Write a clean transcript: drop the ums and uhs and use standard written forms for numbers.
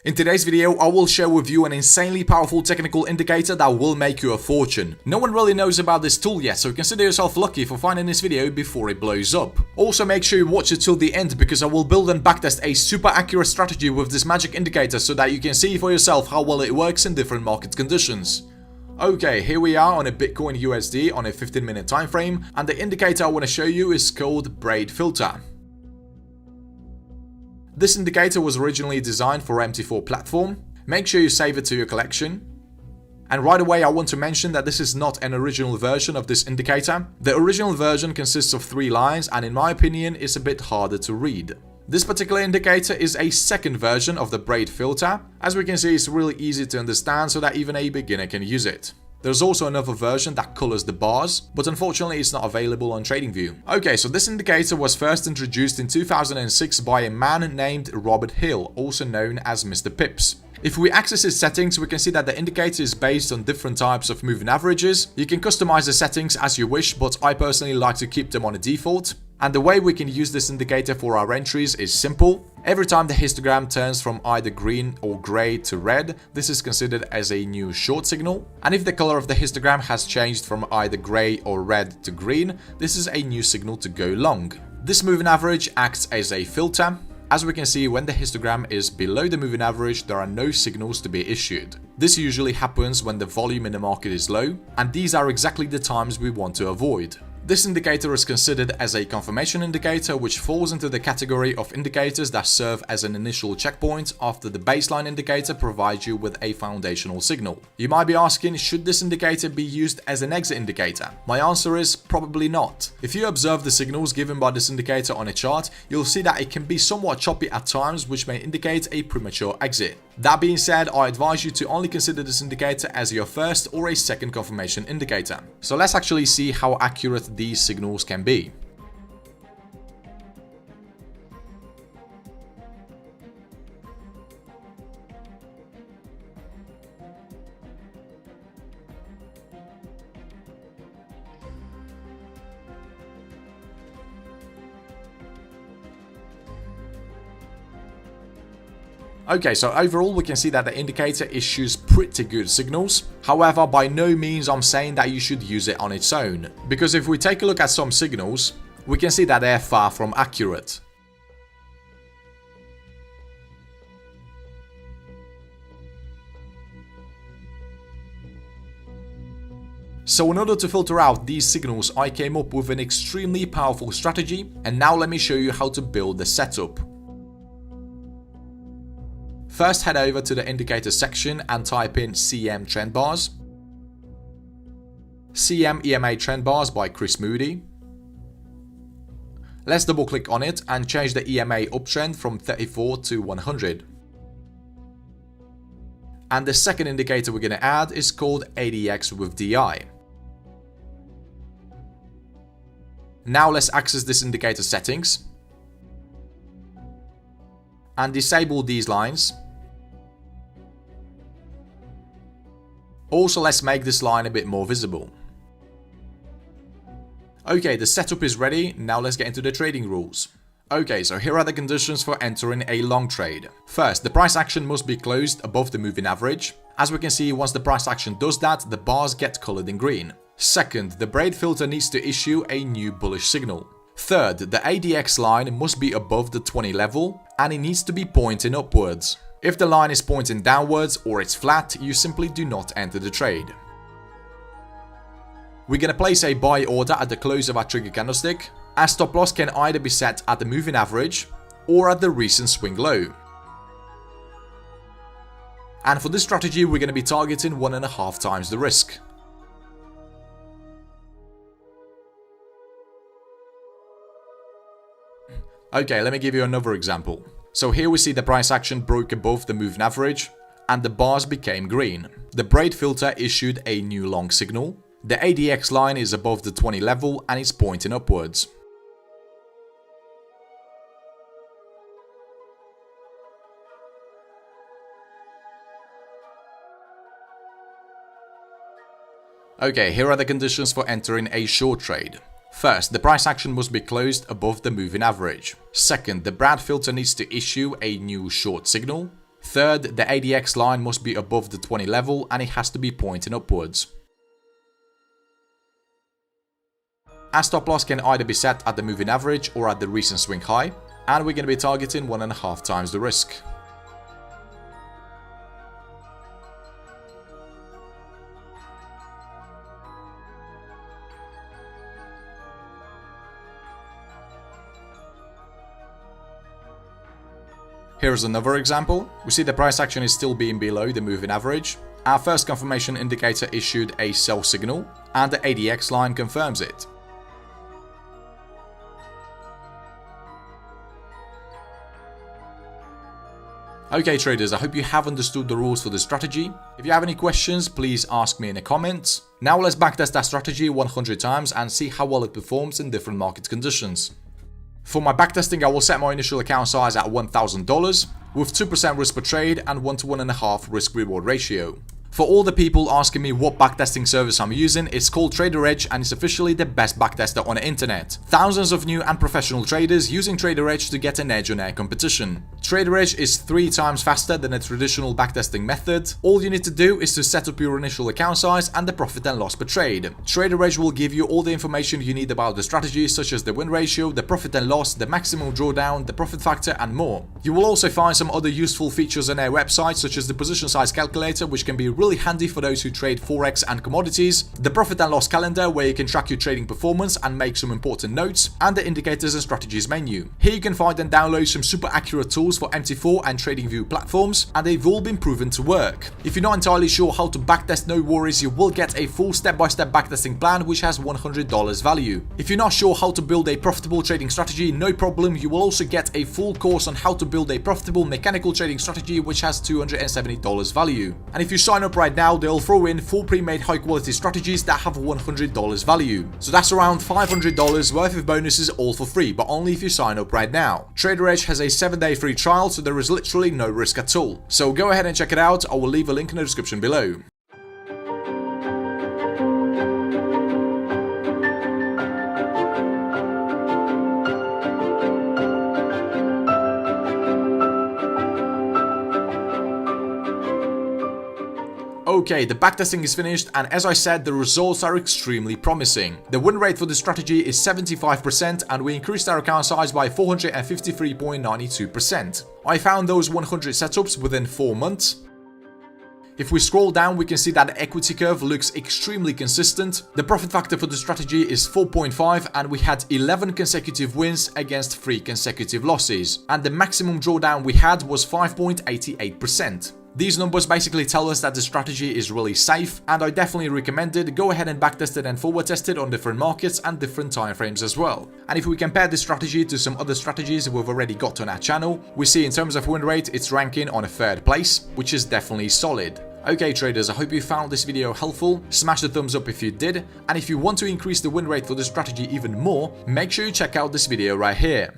In today's video, I will share with you an insanely powerful technical indicator that will make you a fortune. No one really knows about this tool yet, so consider yourself lucky for finding this video before it blows up. Also make sure you watch it till the end because I will build and backtest a super accurate strategy with this magic indicator so that you can see for yourself how well it works in different market conditions. Okay, here we are on a Bitcoin USD on a 15-minute time frame, and the indicator I want to show you is called Braid filter. This indicator was originally designed for MT4 platform. Make sure you save it to your collection. And right away I want to mention that this is not an original version of this indicator. The original version consists of 3 lines and in my opinion is a bit harder to read. This particular indicator is a second version of the Braid filter. As we can see, it's really easy to understand so that even a beginner can use it. There's also another version that colors the bars, but unfortunately it's not available on TradingView. Okay, so this indicator was first introduced in 2006 by a man named Robert Hill, also known as Mr. Pips. If we access his settings, we can see that the indicator is based on different types of moving averages. You can customize the settings as you wish, but I personally like to keep them on a default. And the way we can use this indicator for our entries is simple. Every time the histogram turns from either green or grey to red, this is considered as a new short signal. And if the color of the histogram has changed from either grey or red to green, this is a new signal to go long. This moving average acts as a filter. As we can see, when the histogram is below the moving average, there are no signals to be issued. This usually happens when the volume in the market is low, and these are exactly the times we want to avoid. This indicator is considered as a confirmation indicator, which falls into the category of indicators that serve as an initial checkpoint after the baseline indicator provides you with a foundational signal. You might be asking, should this indicator be used as an exit indicator? My answer is probably not. If you observe the signals given by this indicator on a chart, you'll see that it can be somewhat choppy at times, which may indicate a premature exit. That being said, I advise you to only consider this indicator as your first or a second confirmation indicator. So let's actually see how accurate these signals can be. Okay, so overall we can see that the indicator issues pretty good signals. However, by no means I'm saying that you should use it on its own, because if we take a look at some signals, we can see that they're far from accurate. So in order to filter out these signals, I came up with an extremely powerful strategy, and now let me show you how to build the setup. First, head over to the indicator section and type in CM trend bars. CM EMA trend bars by Chris Moody. Let's double click on it and change the EMA uptrend from 34 to 100. And the second indicator we're going to add is called ADX with DI. Now let's access this indicator settings and disable these lines. Also, let's make this line a bit more visible. Okay, the setup is ready. Now let's get into the trading rules. Okay, so here are the conditions for entering a long trade. First, the price action must be closed above the moving average. As we can see, once the price action does that, the bars get colored in green. Second, the Braid filter needs to issue a new bullish signal. Third, the ADX line must be above the 20 level and it needs to be pointing upwards. If the line is pointing downwards or it's flat, you simply do not enter the trade. We're gonna place a buy order at the close of our trigger candlestick. Our stop loss can either be set at the moving average or at the recent swing low. And for this strategy, we're gonna be targeting 1.5 times the risk. Okay, let me give you another example. So here we see the price action broke above the moving average and the bars became green. The Braid filter issued a new long signal. The ADX line is above the 20 level and it's pointing upwards. Okay, here are the conditions for entering a short trade. First, the price action must be closed above the moving average. Second, the Braid filter needs to issue a new short signal. Third, the ADX line must be above the 20 level and it has to be pointing upwards. Our stop loss can either be set at the moving average or at the recent swing high, and we're going to be targeting 1.5 times the risk. Here's another example. We see the price action is still being below the moving average. Our first confirmation indicator issued a sell signal, and the ADX line confirms it. Okay traders, I hope you have understood the rules for the strategy. If you have any questions, please ask me in the comments. Now let's backtest that strategy 100 times and see how well it performs in different market conditions. For my backtesting, I will set my initial account size at $1,000 with 2% risk per trade and 1 to 1.5 risk reward ratio. For all the people asking me what backtesting service I'm using, it's called Trader Edge and it's officially the best backtester on the internet. Thousands of new and professional traders using Trader Edge to get an edge on their competition. Trader Edge is 3 times faster than a traditional backtesting method. All you need to do is to set up your initial account size and the profit and loss per trade. Trader Edge will give you all the information you need about the strategy, such as the win ratio, the profit and loss, the maximum drawdown, the profit factor and more. You will also find some other useful features on their website, such as the position size calculator, which can be really handy for those who trade forex and commodities, the profit and loss calendar where you can track your trading performance and make some important notes, and the indicators and strategies menu. Here you can find and download some super accurate tools for MT4 and TradingView platforms, and they've all been proven to work. If you're not entirely sure how to backtest, no worries, you will get a full step-by-step backtesting plan which has $100 value. If you're not sure how to build a profitable trading strategy, no problem, you will also get a full course on how to build a profitable mechanical trading strategy which has $270 value. And if you sign up right now, they'll throw in 4 pre-made high quality strategies that have $100 value. So that's around $500 worth of bonuses all for free, but only if you sign up right now. Trader Edge has a 7-day free trial, so there is literally no risk at all. So go ahead and check it out, I will leave a link in the description below. Okay, the backtesting is finished, and as I said, the results are extremely promising. The win rate for the strategy is 75%, and we increased our account size by 453.92%. I found those 100 setups within 4 months. If we scroll down, we can see that the equity curve looks extremely consistent. The profit factor for the strategy is 4.5, and we had 11 consecutive wins against 3 consecutive losses. And the maximum drawdown we had was 5.88%. These numbers basically tell us that the strategy is really safe, and I definitely recommend it. Go ahead and backtest it and forward test it on different markets and different time frames as well. And if we compare this strategy to some other strategies we've already got on our channel, we see in terms of win rate, it's ranking on a 3rd place, which is definitely solid. Okay traders, I hope you found this video helpful. Smash the thumbs up if you did, and if you want to increase the win rate for this strategy even more, make sure you check out this video right here.